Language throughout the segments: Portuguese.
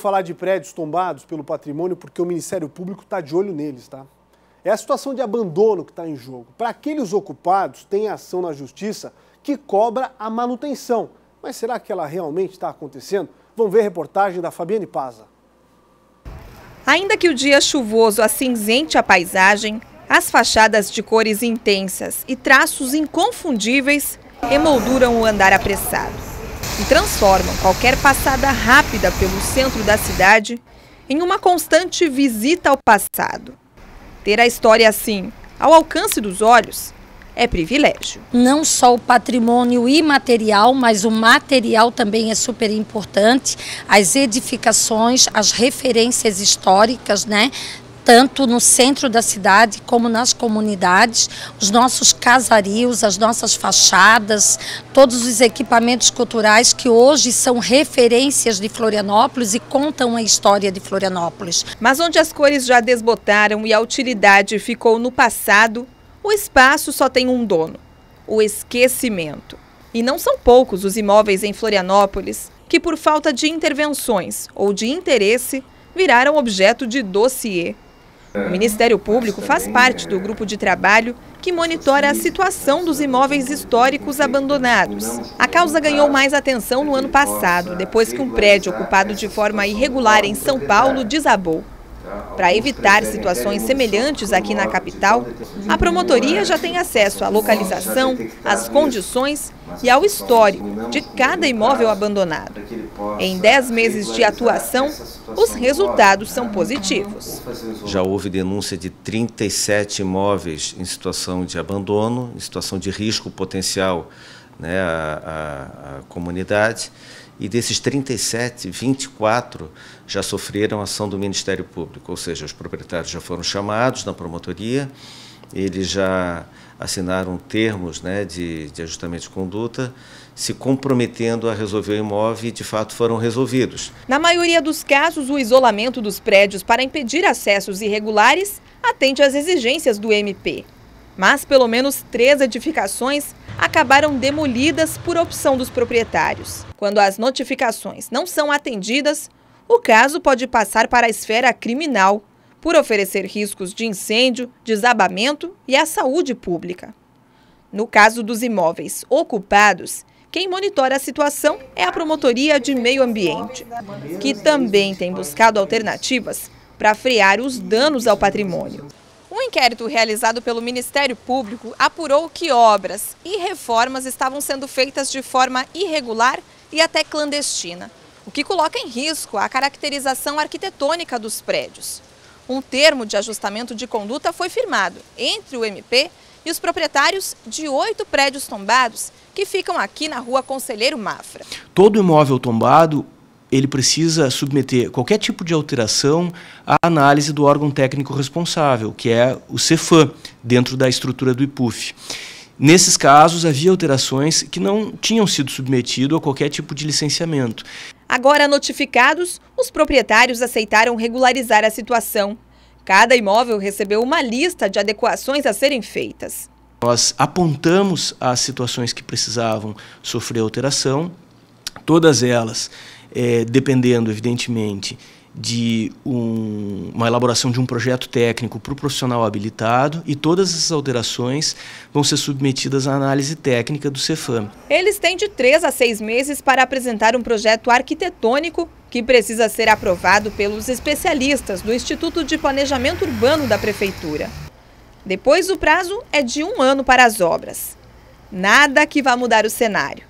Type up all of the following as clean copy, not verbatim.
Falar de prédios tombados pelo patrimônio porque o Ministério Público está de olho neles, tá? É a situação de abandono que está em jogo. Para aqueles ocupados, tem ação na Justiça que cobra a manutenção. Mas será que ela realmente está acontecendo? Vamos ver a reportagem da Fabiane Paza. Ainda que o dia chuvoso acinzente a paisagem, as fachadas de cores intensas e traços inconfundíveis emolduram o andar apressado e transformam qualquer passada rápida pelo centro da cidade em uma constante visita ao passado. Ter a história assim, ao alcance dos olhos, é privilégio. Não só o patrimônio imaterial, mas o material também é super importante. As edificações, as referências históricas, né? Tanto no centro da cidade como nas comunidades, os nossos casarios, as nossas fachadas, todos os equipamentos culturais que hoje são referências de Florianópolis e contam a história de Florianópolis. Mas onde as cores já desbotaram e a utilidade ficou no passado, o espaço só tem um dono: o esquecimento. E não são poucos os imóveis em Florianópolis que, por falta de intervenções ou de interesse, viraram objeto de dossiê. O Ministério Público faz parte do grupo de trabalho que monitora a situação dos imóveis históricos abandonados. A causa ganhou mais atenção no ano passado, depois que um prédio ocupado de forma irregular em São Paulo desabou. Para evitar situações semelhantes aqui na capital, a promotoria já tem acesso à localização, às condições e ao histórico de cada imóvel abandonado. Em 10 meses de atuação, os resultados são positivos. Já houve denúncia de 37 imóveis em situação de abandono, em situação de risco potencial, né, à comunidade. E desses 37, 24 já sofreram ação do Ministério Público, ou seja, os proprietários já foram chamados na promotoria, eles já assinaram termos, né, de ajustamento de conduta, se comprometendo a resolver o imóvel e, de fato, foram resolvidos. Na maioria dos casos, o isolamento dos prédios para impedir acessos irregulares atende às exigências do MP. Mas pelo menos 3 edificações acabaram demolidas por opção dos proprietários. Quando as notificações não são atendidas, o caso pode passar para a esfera criminal, por oferecer riscos de incêndio, desabamento e à saúde pública. No caso dos imóveis ocupados, quem monitora a situação é a Promotoria de Meio Ambiente, que também tem buscado alternativas para frear os danos ao patrimônio. Um inquérito realizado pelo Ministério Público apurou que obras e reformas estavam sendo feitas de forma irregular e até clandestina, o que coloca em risco a caracterização arquitetônica dos prédios. Um termo de ajustamento de conduta foi firmado entre o MP e os proprietários de 8 prédios tombados que ficam aqui na Rua Conselheiro Mafra. Todo imóvel tombado, ele precisa submeter qualquer tipo de alteração à análise do órgão técnico responsável, que é o Cefam, dentro da estrutura do IPUF. Nesses casos, havia alterações que não tinham sido submetidas a qualquer tipo de licenciamento. Agora notificados, os proprietários aceitaram regularizar a situação. Cada imóvel recebeu uma lista de adequações a serem feitas. Nós apontamos as situações que precisavam sofrer alteração, todas elas dependendo, evidentemente, de uma elaboração de um projeto técnico para o profissional habilitado, e todas essas alterações vão ser submetidas à análise técnica do Cefam. Eles têm de 3 a 6 meses para apresentar um projeto arquitetônico que precisa ser aprovado pelos especialistas do Instituto de Planejamento Urbano da Prefeitura. Depois, o prazo é de 1 ano para as obras. Nada que vá mudar o cenário.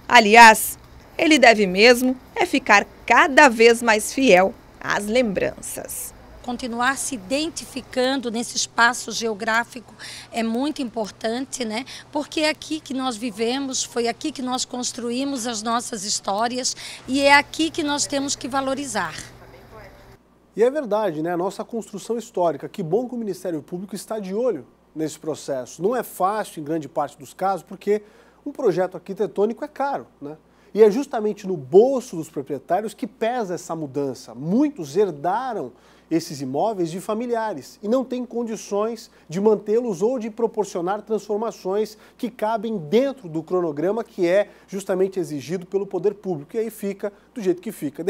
Aliás, ele deve mesmo ficar cada vez mais fiel às lembranças. Continuar se identificando nesse espaço geográfico é muito importante, né? Porque é aqui que nós vivemos, foi aqui que nós construímos as nossas histórias e é aqui que nós temos que valorizar. E é verdade, né? A nossa construção histórica. Que bom que o Ministério Público está de olho nesse processo. Não é fácil, em grande parte dos casos, porque um projeto arquitetônico é caro, né? E é justamente no bolso dos proprietários que pesa essa mudança. Muitos herdaram esses imóveis de familiares e não têm condições de mantê-los ou de proporcionar transformações que cabem dentro do cronograma que é justamente exigido pelo poder público. E aí fica do jeito que fica.